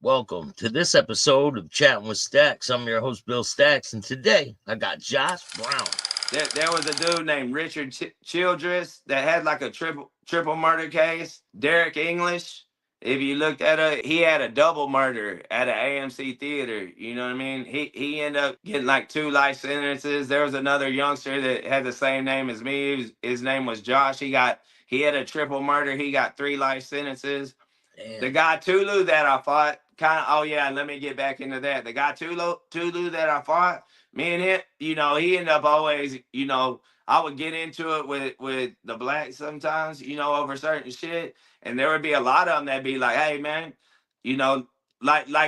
Welcome to this episode of Chatting with Staxx. I'm your host, Bill Staxx, and today I got Josh Brown. There was a dude named Richard Childress that had like a triple murder case. Derek English, if you looked at it, he had a double murder at an AMC theater. You know what I mean? He ended up getting like 2 life sentences. There was another youngster that had the same name as me. His name was Josh. He had a triple murder. He got 3 life sentences. The Damn. guy Tulu that I fought, kind of. Oh yeah, let me get back into that. The guy Tulu that I fought, me and him, he ended up always, I would get into it with the blacks sometimes, over certain shit, and there would be a lot of them that be like, hey man, you know,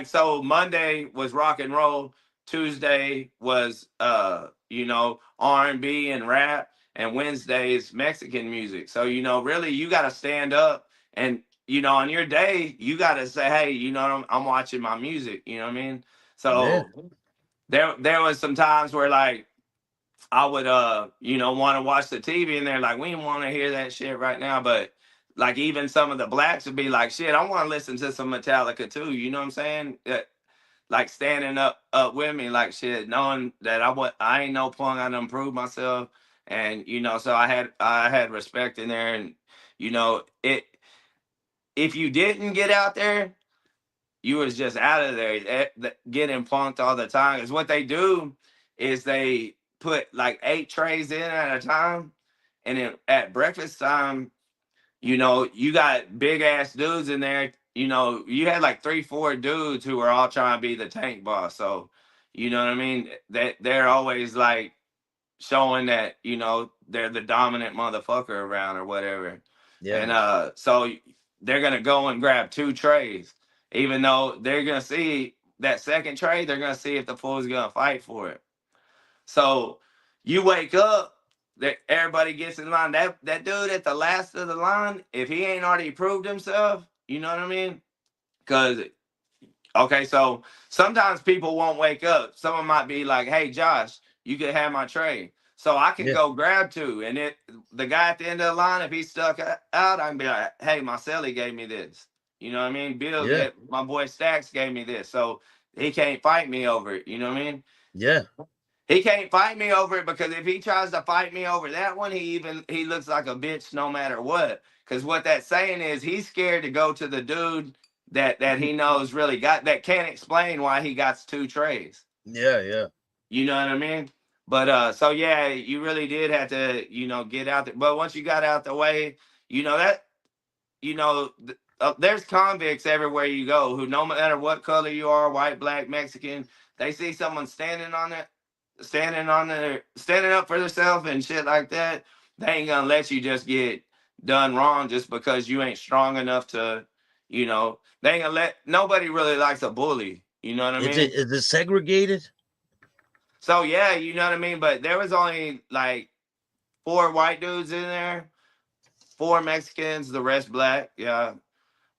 so Monday was rock and roll, Tuesday was R&B and rap, and Wednesday is Mexican music. So really you got to stand up and on your day, you got to say, hey, I'm watching my music. You know what I mean? Yeah. So there was some times where like I would want to watch the TV and they're like, we don't want to hear that shit right now. But like even some of the blacks would be like, shit, I want to listen to some Metallica too. You know what I'm saying? Like standing up with me, like shit, knowing that I ain't no punk, I done proved myself, and so I had respect in there, and it if you didn't get out there, you was just out of there getting punked all the time. Because what they do is they put like 8 trays in at a time, and then at breakfast time, you got big ass dudes in there. You had like 3, 4 dudes who were all trying to be the tank boss. So, you know what I mean? That they're always like showing that they're the dominant motherfucker around or whatever. Yeah. And so they're gonna go and grab 2 trays, even though they're gonna see that second tray, they're gonna see if the fool's gonna fight for it. So you wake up, that everybody gets in line. That dude at the last of the line, if he ain't already proved himself, you know what I mean? Because okay, so sometimes people won't wake up. Someone might be like, "Hey, Josh, you could have my tray." So I can Yeah. go grab 2, and the guy at the end of the line, if he's stuck out, I can be like, "Hey, my celly gave me this." You know what I mean? Yeah. My boy Staxx gave me this, so he can't fight me over it. You know what I mean? Yeah. He can't fight me over it because if he tries to fight me over that one, he looks like a bitch no matter what. Because what that's saying is he's scared to go to the dude that he knows really got that can't explain why he got 2 trays. Yeah. Yeah. You know what I mean? But so yeah, you really did have to get out there. But once you got out the way, that there's convicts everywhere you go who no matter what color you are, white, black, Mexican, they see someone standing up for themselves and shit like that, they ain't gonna let you just get done wrong just because you ain't strong enough to, they ain't gonna let nobody really likes a bully. You know what I mean? Is it segregated? So yeah, you know what I mean. But there was only like 4 white dudes in there, 4 Mexicans, the rest black. Yeah,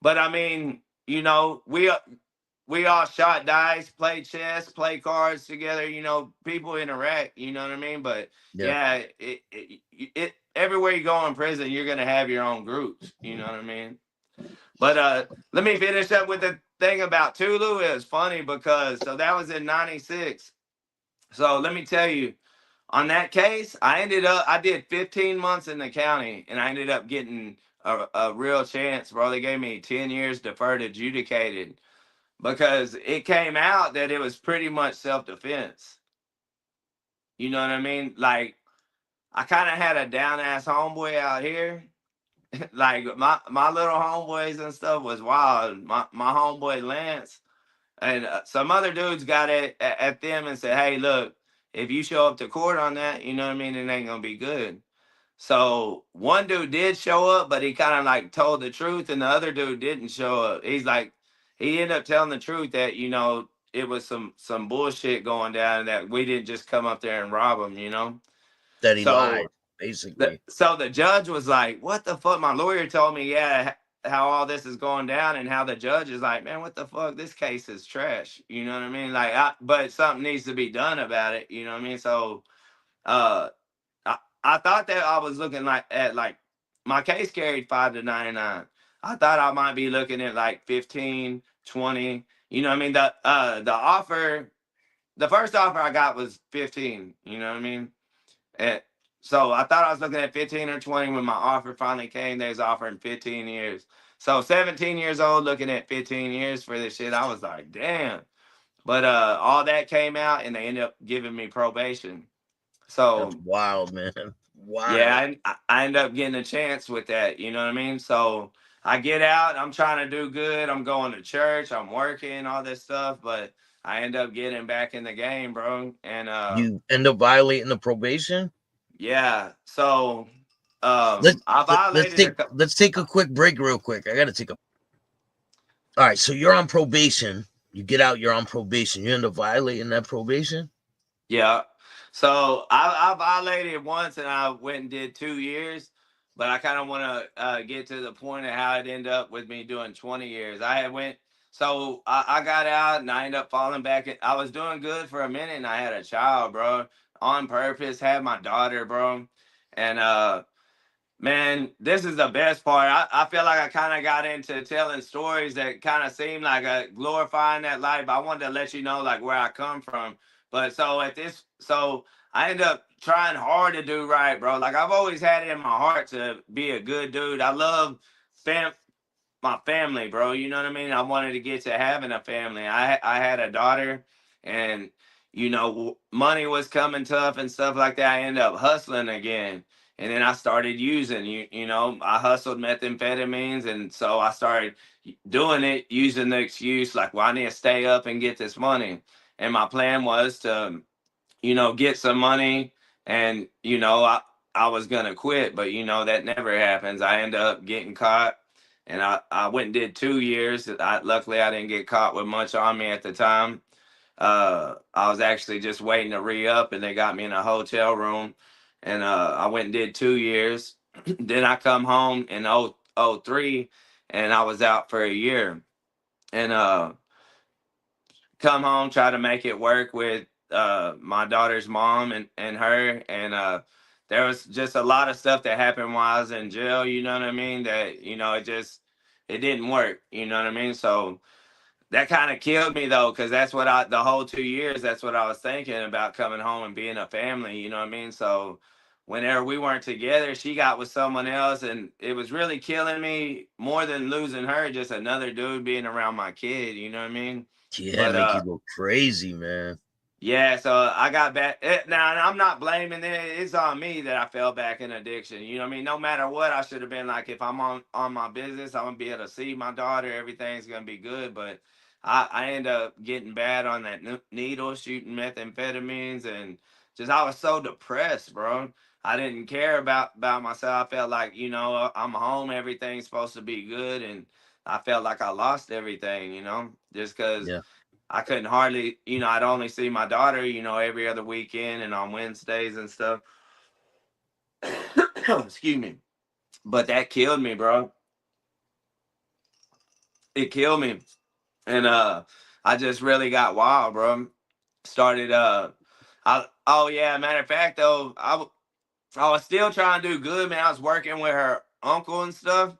but I mean, we all shot dice, played chess, played cards together. People interact. You know what I mean? But Yeah. yeah, it everywhere you go in prison, you're gonna have your own groups. You know what I mean? But let me finish up with the thing about Tulu. It was funny because so that was in '96. So let me tell you, on that case, I did 15 months in the county, and I ended up getting a real chance, bro. They gave me 10 years deferred adjudicated because it came out that it was pretty much self defense. You know what I mean? Like I kind of had a down ass homeboy out here. Like my little homeboys and stuff was wild. My homeboy Lance and some other dudes got at them and said, "Hey, look, if you show up to court on that, you know what I mean, it ain't gonna be good." So one dude did show up, but he kind of like told the truth, and the other dude didn't show up. He ended up telling the truth that it was some bullshit going down, that we didn't just come up there and rob him. That he lied, So basically. the judge was like, "What the fuck?" My lawyer told me, yeah, how all this is going down, and how the judge is like, "Man, what the fuck? This case is trash." You know what I mean? Like, but something needs to be done about it. You know what I mean? So, uh, I thought that I was looking like at like my case carried 5 to 99. I thought I might be looking at like 15, 20, You know what I mean? The offer, the first offer I got was 15. You know what I mean? And so I thought I was looking at 15 or 20 when my offer finally came. They was offering 15 years. So 17 years old, looking at 15 years for this shit. I was like, damn. But all that came out, and they ended up giving me probation. That's So wild, man. yeah, Wild. I end up getting a chance with that. You know what I mean? So I get out. I'm trying to do good. I'm going to church. I'm working, all this stuff. But I end up getting back in the game, bro. And You end up violating the probation. yeah, so Let's I let's violated take let's take a quick break, real quick. I gotta take a. All right, so you're on probation. You get out. You're on probation. You end up violating that probation. yeah. So I violated once, and I went and did 2 years. But I kind of want to get to the point of how it ended up with me doing 20 years. I had went, so I got out, and I ended up falling back. I was doing good for a minute, and I had a child, bro, on purpose. Had my daughter, bro, and man, this is the best part. I feel like I kind of got into telling stories that kind of seem like a glorifying that life. I wanted to let you know like where I come from. But so at this, so I end up trying hard to do right, bro. Like I've always had it in my heart to be a good dude. I love fam my family, bro. You know what I mean? I wanted to get to having a family. I had a daughter, and money was coming tough and stuff like that. I ended up hustling again, and then I started using. I hustled methamphetamines, and so I started doing it using the excuse like, "Well, I need to stay up and get this money." And my plan was to get some money, and I was gonna quit, but that never happens. I end up getting caught, and I went and did 2 years. Luckily I didn't get caught with much on me at the time. I was actually just waiting to re up, and they got me in a hotel room, and I went and did 2 years. Then I come home in 03, and I was out for a year, and come home, try to make it work with my daughter's mom and her. And there was just a lot of stuff that happened while I was in jail, you know what I mean? That, it didn't work, you know what I mean? So that kind of killed me though, because that's what the whole 2 years, that's what I was thinking about, coming home and being a family, you know what I mean? So whenever we weren't together, she got with someone else, and it was really killing me more than losing her, just another dude being around my kid, you know what I mean? Yeah, But make you go crazy, man. yeah, so I got back. Now, and I'm not blaming it. It's on me that I fell back in addiction. You know what I mean? No matter what, I should have been like, if I'm on my business, I'm gonna be able to see my daughter. Everything's gonna be good. But I end up getting bad on that needle, shooting methamphetamines, and just I was so depressed, bro. I didn't care about myself. I felt like I'm home. Everything's supposed to be good, and I felt like I lost everything. Just because Yeah, I couldn't hardly, I'd only see my daughter, every other weekend and on Wednesdays and stuff. Excuse me. But that killed me, bro. It killed me. And I just really got wild, bro. Started oh yeah, matter of fact though, I was still trying to do good, man. I was working with her uncle and stuff.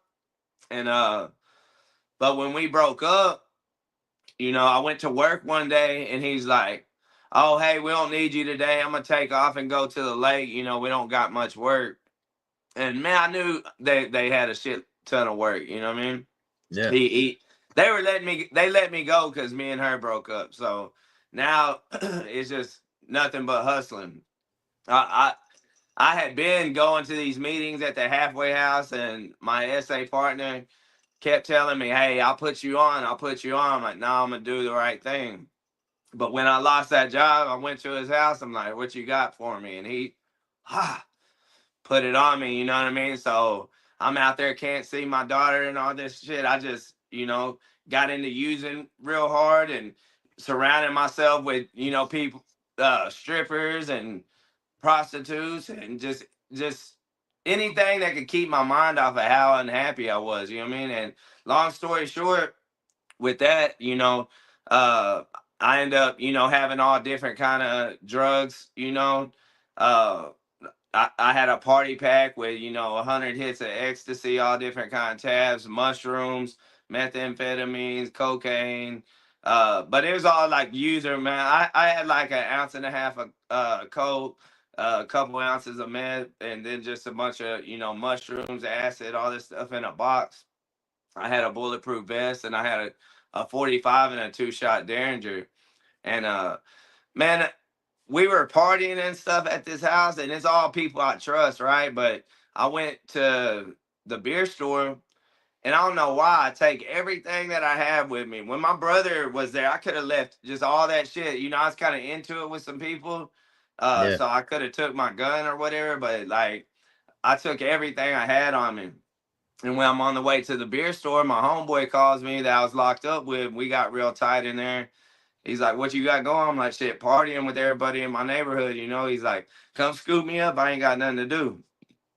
And but when we broke up, I went to work one day, and he's like, "Oh, hey, we don't need you today. I'm gonna take off and go to the lake. We don't got much work." And man, I knew they had a shit ton of work. You know what I mean? yeah, He they let me go because me and her broke up. So now it's just nothing but hustling. I I had been going to these meetings at the halfway house, and my SA partner kept telling me, "Hey, I'll put you on. I'll put you on." I'm like, "No, I'm gonna do the right thing." But when I lost that job, I went to his house. I'm like, "What you got for me?" And he ah, put it on me. You know what I mean? So I'm out there, can't see my daughter and all this shit. I just, got into using real hard, and surrounding myself with, people, strippers and prostitutes, and just anything that could keep my mind off of how unhappy I was. You know what I mean? And long story short, with that, uh, I end up, having all different kind of drugs. Uh, I had a party pack with 100 hits of ecstasy, all different kind of tabs, mushrooms, methamphetamines, cocaine. But it was all like user, man. I had like an ounce and a half of coke, a couple ounces of meth, and then just a bunch of mushrooms, acid, all this stuff in a box. I had a bulletproof vest, and I had a 45 and a 2-shot Derringer. And man, we were partying and stuff at this house, and it's all people I trust, right? But I went to the beer store, and I don't know why I take everything that I have with me. When my brother was there, I could have left just all that shit. I was kind of into it with some people, Yeah. so I could have took my gun or whatever. But like, I took everything I had on me. And when I'm on the way to the beer store, my homeboy calls me that I was locked up with. We got real tight in there. He's like, "What you got going?" I'm like, "Shit, partying with everybody in my neighborhood." He's like, "Come scoop me up. I ain't got nothing to do."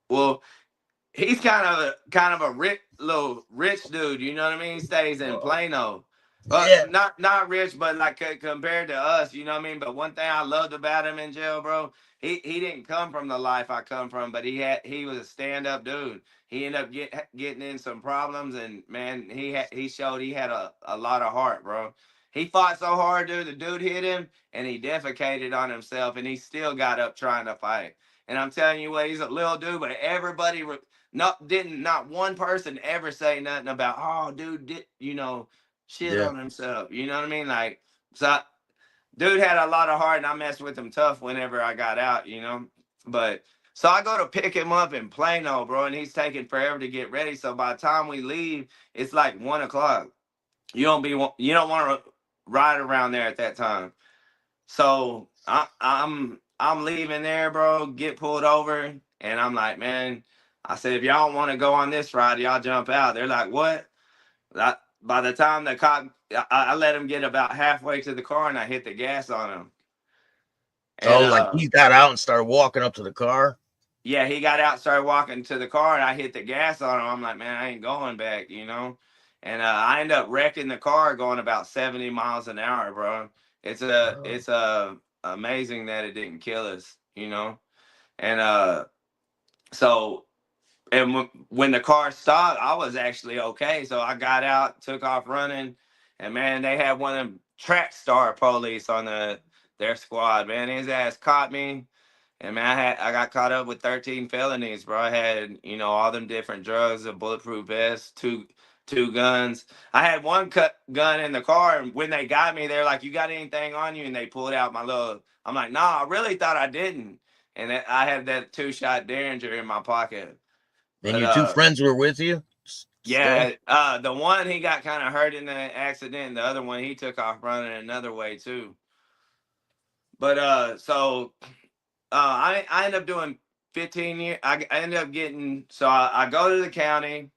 Well, he's kind of a little rich dude. You know what I mean? He stays in Plano. Yeah. Not rich, but like compared to us, you know what I mean. But one thing I loved about him in jail, bro, he didn't come from the life I come from, but he was a stand up dude. He ended up getting in some problems, and man, he showed he had a lot of heart, bro. He fought so hard, dude. The dude hit him, and he defecated on himself, and he still got up trying to fight. And I'm telling you what, he's a little dude, but everybody not one person ever say nothing about, oh dude did shit Yeah. on himself. You know what I mean? Like, so dude had a lot of heart, and I messed with him tough whenever I got out. But so I go to pick him up in Plano, bro, and he's taking forever to get ready. So by the time we leave, it's like 1 o'clock. You don't want to ride around there at that time. So I'm leaving there, bro. Get pulled over, and I'm like, man. I said, if y'all want to go on this ride, y'all jump out. They're like, what? By the time the cop, I let him get about halfway to the car, and I hit the gas on him. And Oh, like he got out and started walking up to the car. yeah, he got out, started walking to the car, and I hit the gas on him. I'm like, man, I ain't going back. And I end up wrecking the car going about 70 miles an hour, bro. Oh, It's amazing that it didn't kill us. And so and when the car stopped, I was actually okay. So I got out, took off running, and man, they had one of them track star police on their squad. Man, his ass caught me, and man, I got caught up with 13 felonies, bro. I had all them different drugs, a bulletproof vest, two guns. I had one gun in the car, and when they got me, they're like, "You got anything on you?" And they pulled out my little. I'm like, "Nah, I really thought I didn't." And I had that 2-shot Derringer in my pocket. and But your two friends were with you still? yeah, the one he got kind of hurt in the accident. The other one he took off running another way too. But I end up doing 15 years. I end up getting I go to the county,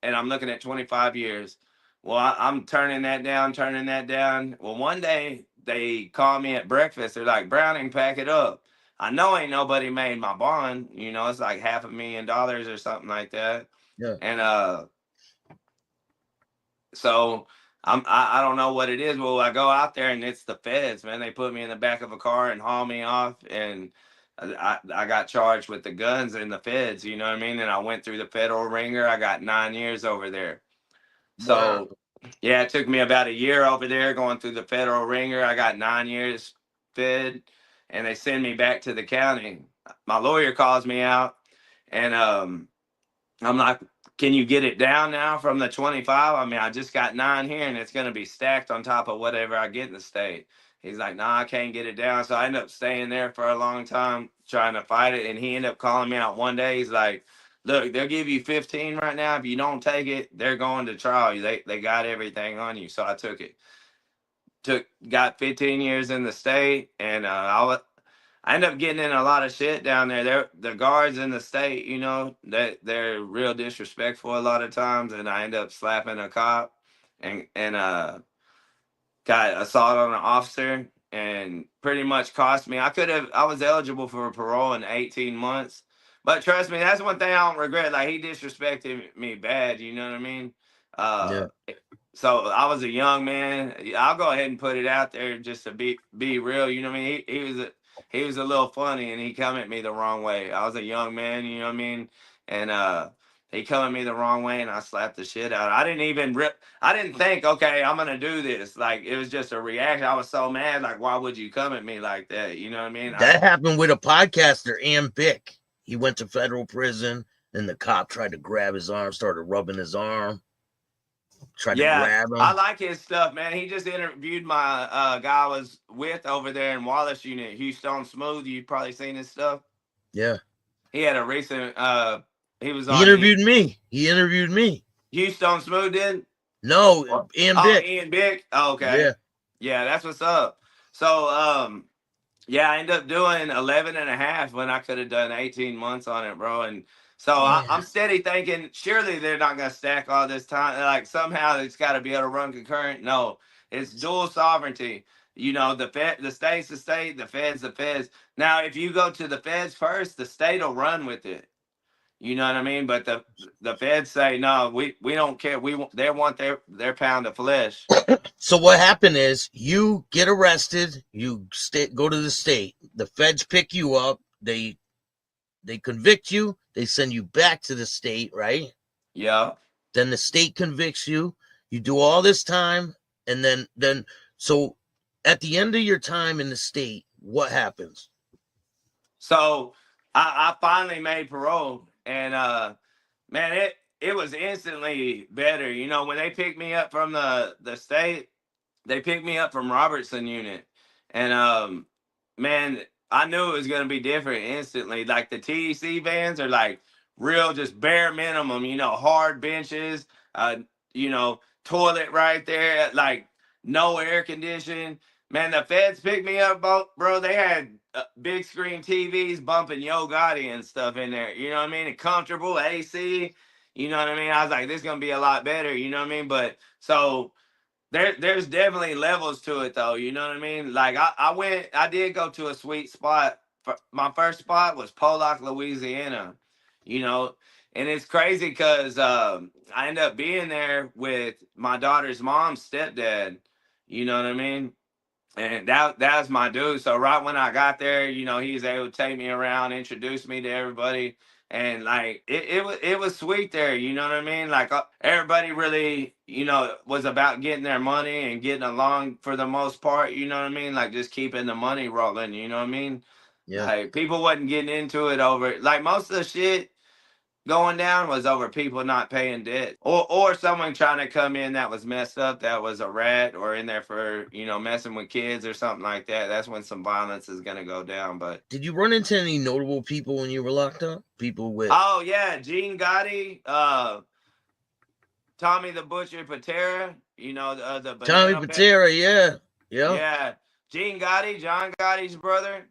and I'm looking at 25 years. Well, I'm turning that down, turning that down. Well, one day they call me at breakfast. They're like, Browning, pack it up. I know ain't nobody made my bond. It's like $500,000 or something like that. Yeah. And so I don't know what it is. Well, I go out there, and it's the feds, man. They put me in the back of a car and haul me off, and I got charged with the guns and the feds. You know what I mean? And I went through the federal ringer. I got 9 years over there. Wow. So yeah, it took me about a year over there going through the federal ringer. I got 9 years fed, and they send me back to the county. My lawyer calls me out, and I'm like, can you get it down now from the 25? I mean, I just got 9 here, and it's going to be stacked on top of whatever I get in the state. He's like, nah, I can't get it down. So I ended up staying there for a long time trying to fight it. And he ended up calling me out one day. He's like, look, they'll give you 15 right now. If you don't take it, they're going to trial. They got everything on you. So I took it. Got 15 years in the state, and I end up getting in a lot of shit down there. The guards in the state, they're real disrespectful a lot of times, and I end up slapping a cop, and got assault on an officer, and pretty much cost me. I was eligible for parole in 18 months, but trust me, that's one thing I don't regret. Like, he disrespected me bad. You know what I mean? Yeah. Uh, so I was a young man. I'll go ahead and put it out there just to be real. You know what I mean? He was a little funny, and he come at me the wrong way. I was a young man, you know what I mean? And He coming me the wrong way, and I slapped the shit out. I didn't even rip. I didn't think, okay, I'm gonna do this. Like it was just a reaction. I was so mad. Like, why would you come at me like that? You know what I mean? That happened with a podcaster, Ian Bick. He went to federal prison, and the cop tried to grab his arm, started rubbing his arm, tried to Yeah, grab I him. like his stuff, man. He just interviewed my guy I was with over there in Wallace Unit, Houston Smooth. You've probably seen his stuff. Yeah. He had a recent. He was He on the interviewed me. He interviewed me. Houston Smooth did. No, Ian Oh, Bick. Ian Bick. Oh, okay. Yeah. Yeah, that's what's up. So, yeah, I ended up doing 11 and a half when I could have done 18 months on it, bro. And so Yeah. I'm steady thinking, surely they're not going to stack all this time. Like somehow it's got to be able to run concurrent. No, it's dual sovereignty. You know, the state's the state, the feds, the feds. Now, if you go to the feds first, the state will run with it. You know what I mean? But the feds say no. We don't care. They want their pound of flesh. So what happened is you get arrested, you go to the state, the feds pick you up, they convict you, they send you back to the state, right? Yeah. Then the state convicts you, you do all this time, and then so at the end of your time in the state, what happens? So I finally made parole, and man, it was instantly better. You know, when they picked me up from the state, they picked me up from Robertson unit, and man, I knew it was gonna be different instantly. Like the TEC vans are like real, just bare minimum. You know, hard benches, uh, you know, toilet right there, like no air conditioning. Man, the feds picked me up, bro. They had big screen TVs bumping Yo Gotti and stuff in there. You know what I mean? And comfortable AC. You know what I mean? I was like, this is gonna be a lot better. You know what I mean? But so there's definitely levels to it though. You know what I mean? Like I did go to a sweet spot. My first spot was Pollock, Louisiana. You know, and it's crazy because I ended up being there with my daughter's mom's stepdad. You know what I mean? And that was my dude. So right when I got there, you know, he was able to take me around, introduce me to everybody, and like it was sweet there. You know what I mean? Like everybody really, you know, was about getting their money and getting along for the most part. You know what I mean? Like just keeping the money rolling. You know what I mean? Yeah. Like people wasn't getting into it over like most of the shit going down was over people not paying debt or someone trying to come in that was messed up, that was a rat or in there for, you know, messing with kids or something like that. That's when some violence is going to go down. But Did you run into any notable people when you were locked up? People with oh yeah, Gene Gotti, Tommy the Butcher Patera, you know, the Tommy banana pet. Patera, yeah. Yeah. Yeah, Gene Gotti, John Gotti's brother.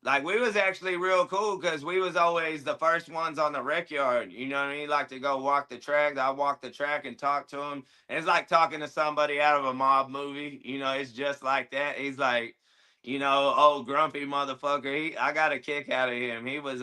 Like we was actually real cool because we was always the first ones on the rec yard. You know what I mean? Like to go walk the track. I walk the track and talk to him. And it's like talking to somebody out of a mob movie. You know, it's just like that. He's like, you know, old grumpy motherfucker. I got a kick out of him. He was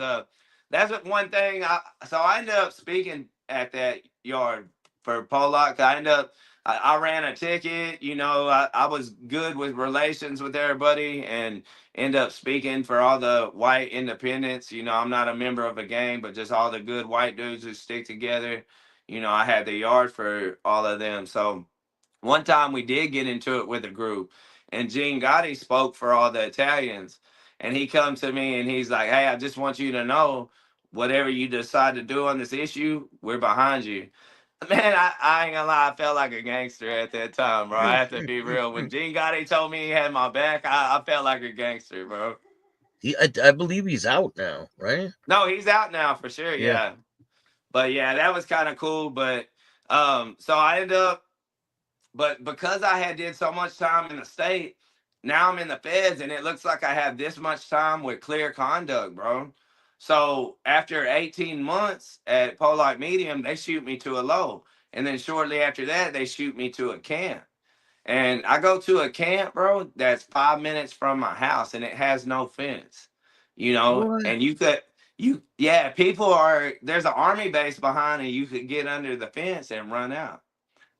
that's what one thing. I ended up speaking at that yard for Pollock. I ran a ticket. You know, I was good with relations with everybody and end up speaking for all the white independents. You know, I'm not a member of a gang, but just all the good white dudes who stick together. You know, I had the yard for all of them. So one time we did get into it with a group, and Gene Gotti spoke for all the Italians. And he come to me and he's like, "Hey, I just want you to know, whatever you decide to do on this issue, we're behind you." Man, I ain't gonna lie, I felt like a gangster at that time, bro. I have to be real. When Gene Gotti told me he had my back, I felt like a gangster, bro. I believe he's out now, right? No, he's out now for sure, Yeah. yeah. But yeah, that was kind of cool. But so I ended up, but because I had did so much time in the state, now I'm in the feds, and it looks like I have this much time with clear conduct, bro. So after 18 months at Polite Medium, they shoot me to a low, and then shortly after that, they shoot me to a camp. And I go to a camp, bro, that's 5 minutes from my house and it has no fence, you know, What? and yeah, there's an army base behind and you could get under the fence and run out,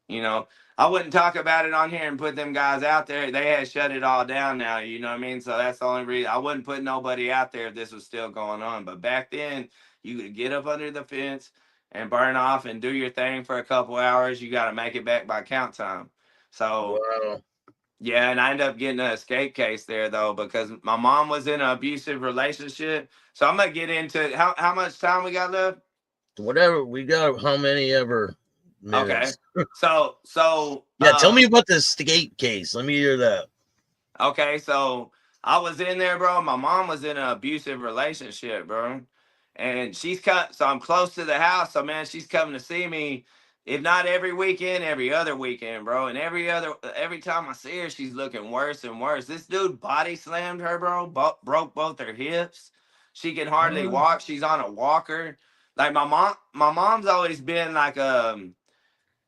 you know. I wouldn't talk about it on here and put them guys out there. They had shut it all down now, you know what I mean? So that's the only reason I wouldn't put nobody out there if this was still going on. But back then, you could get up under the fence and burn off and do your thing for a couple hours. You got to make it back by count time. So Wow. yeah, and I ended up getting an escape case there though because my mom was in an abusive relationship. So I'm gonna get into how much time we got left. Whatever we got, how many ever Okay, minutes? so Yeah, tell me about the skate case. Let me hear that. okay, so I was in there, bro. My mom was in an abusive relationship, bro. And she's cut, so I'm close to the house. So, man, she's coming to see me, if not every weekend, every other weekend, bro. And every time I see her, she's looking worse and worse. This dude body slammed her, bro, broke both her hips. She can hardly Huh? walk. She's on a walker. Like my mom's always been like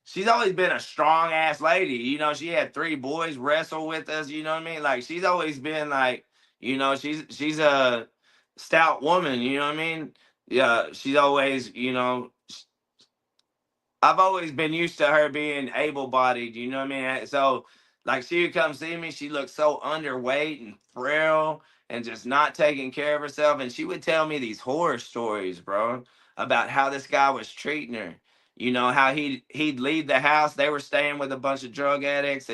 she's always been a strong ass lady. You know, she had three boys wrestle with us. You know what I mean? Like she's always been like, she's a stout woman. You know what I mean? Yeah, she's always, I've always been used to her being able bodied, you know what I mean? So, like, she would come see me. She looked so underweight and frail and just not taking care of herself. And she would tell me these horror stories, bro, about how this guy was treating her. You know, how he'd leave the house. They were staying with a bunch of drug addicts.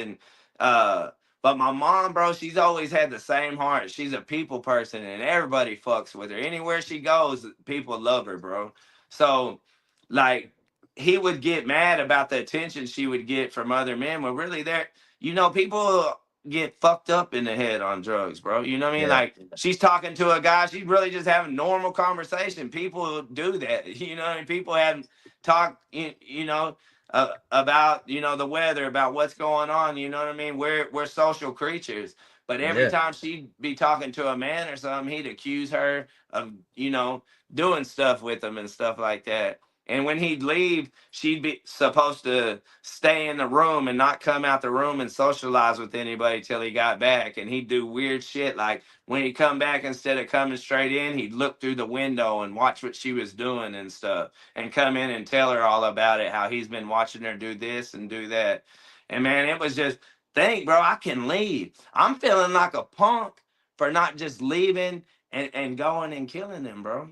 But my mom, bro, she's always had the same heart. She's a people person and everybody fucks with her. Anywhere she goes, people love her, bro. So, like, he would get mad about the attention she would get from other men. Well, really, people get fucked up in the head on drugs, bro. You know what I mean? Yeah, Like she's talking to a guy, she's really just having normal conversation. People do that, you know. What I mean? People have talked, about the weather, about what's going on. You know what I mean? We're social creatures. But every yeah, time she'd be talking to a man or something, he'd accuse her of, doing stuff with him and stuff like that. And when he'd leave, she'd be supposed to stay in the room and not come out the room and socialize with anybody till he got back. And he'd do weird shit like when he'd come back, instead of coming straight in, he'd look through the window and watch what she was doing and stuff, and come in and tell her all about it, how he's been watching her do this and do that. And man, it was just, think, bro, I can leave. I'm feeling like a punk for not just leaving and going and killing them, bro.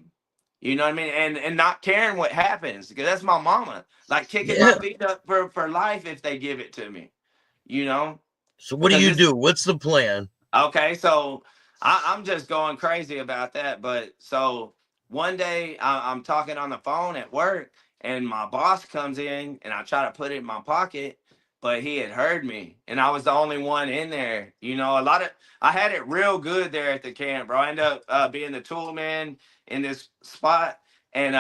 You know what I mean? And not caring what happens, because that's my mama. Like kicking my yeah. feet up for life if they give it to me. You know? So what do Because you it's do? What's the plan? okay, so I'm just going crazy about that. But so one day I'm talking on the phone at work, and my boss comes in, and I try to put it in my pocket, but he had heard me, and I was the only one in there. You know, I had it real good there at the camp, bro. I ended up being the tool man in this spot. And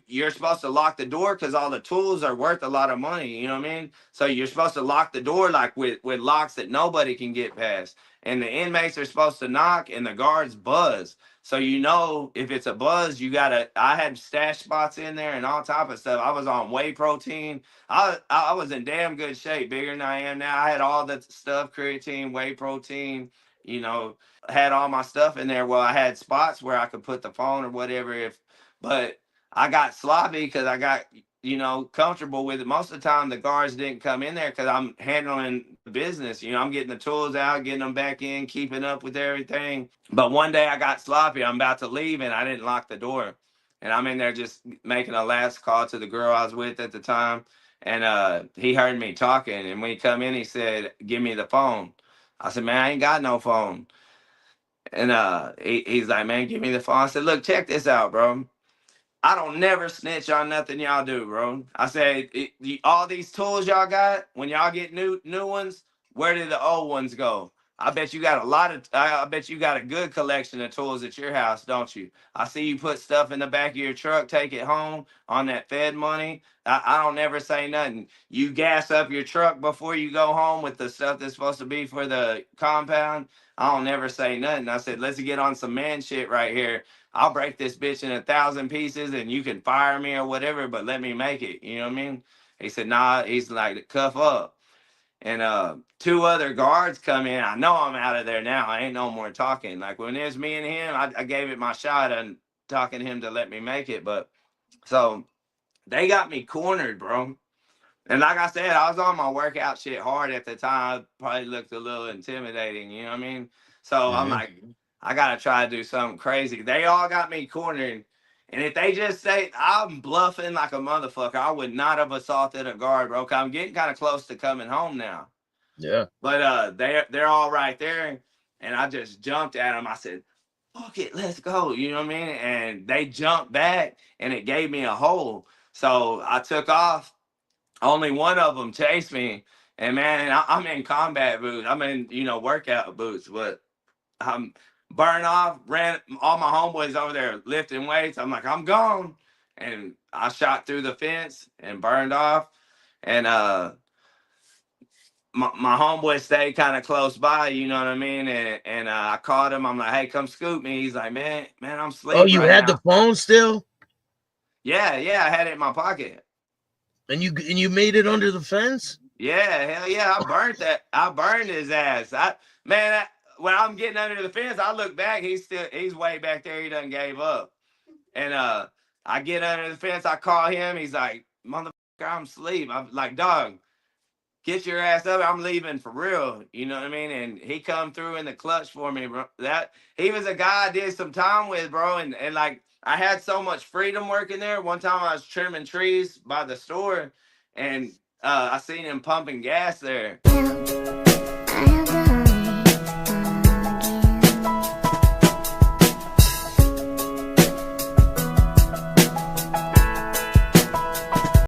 you're supposed to lock the door because all the tools are worth a lot of money. You know what I mean? So you're supposed to lock the door like with locks that nobody can get past, and the inmates are supposed to knock and the guards buzz. So if it's a buzz, I had stash spots in there and all type of stuff. I was on whey protein. I was in damn good shape, bigger than I am now. I had all the stuff, creatine, whey protein, you know, had all my stuff in there. Well, I had spots where I could put the phone or whatever but I got sloppy because I got comfortable with it. Most of the time, the guards didn't come in there because I'm handling the business. I'm getting the tools out, getting them back in, keeping up with everything. But one day I got sloppy. I'm about to leave and I didn't lock the door. And I'm in there just making a last call to the girl I was with at the time. And he heard me talking. And when he come in, he said, "Give me the phone." I said, "Man, I ain't got no phone." And he's like, "Man, give me the phone." I said, "Look, check this out, bro. I don't never snitch on nothing y'all do, bro." I say, all these tools y'all got, when y'all get new ones, where did the old ones go? I bet you got I bet you got a good collection of tools at your house, don't you? I see you put stuff in the back of your truck, take it home on that Fed money. I don't never say nothing. You gas up your truck before you go home with the stuff that's supposed to be for the compound. I don't never say nothing. I said, let's get on some man shit right here. I'll break this bitch in 1,000 pieces and you can fire me or whatever, but let me make it. You know what I mean? He said, nah, he's like, cuff up. And two other guards come in. I know I'm out of there now. I ain't no more talking. Like when it was me and him, I gave it my shot and talking to him to let me make it. But so they got me cornered, bro. And like I said, I was on my workout shit hard at the time. I probably looked a little intimidating, you know what I mean? So I'm Hmm. like, I gotta try to do something crazy. They all got me cornered, And if they just say I'm bluffing like a motherfucker, I would not have assaulted a guard, bro. 'Cause I'm getting kind of close to coming home now. Yeah. But they're all right there, and I just jumped at them. I said, "Fuck it, let's go." You know what I mean? And they jumped back, and it gave me a hole. So I took off. Only one of them chased me, and man, I'm in combat boots. I'm in workout boots, but I'm burned off. Ran all my homeboys over there lifting weights. I'm like, I'm gone, and I shot through the fence and burned off, and my homeboy stayed kind of close by, you know what I mean? And I called him. I'm like, hey, come scoop me. He's like, man, I'm Oh, asleep you right had the now. phone still, Yeah, I had it in my pocket. and you made it under the fence. Yeah, hell yeah, I burnt that. I burned his ass. When I'm getting under the fence, I look back. He's way back there. He done gave up. And I get under the fence. I call him. He's like, motherfucker, I'm asleep. I'm like, dog, get your ass up. I'm leaving for real. You know what I mean? And he come through in the clutch for me, bro. That he was a guy I did some time with, bro. And like I had so much freedom working there. One time I was trimming trees by the store, and I seen him pumping gas there.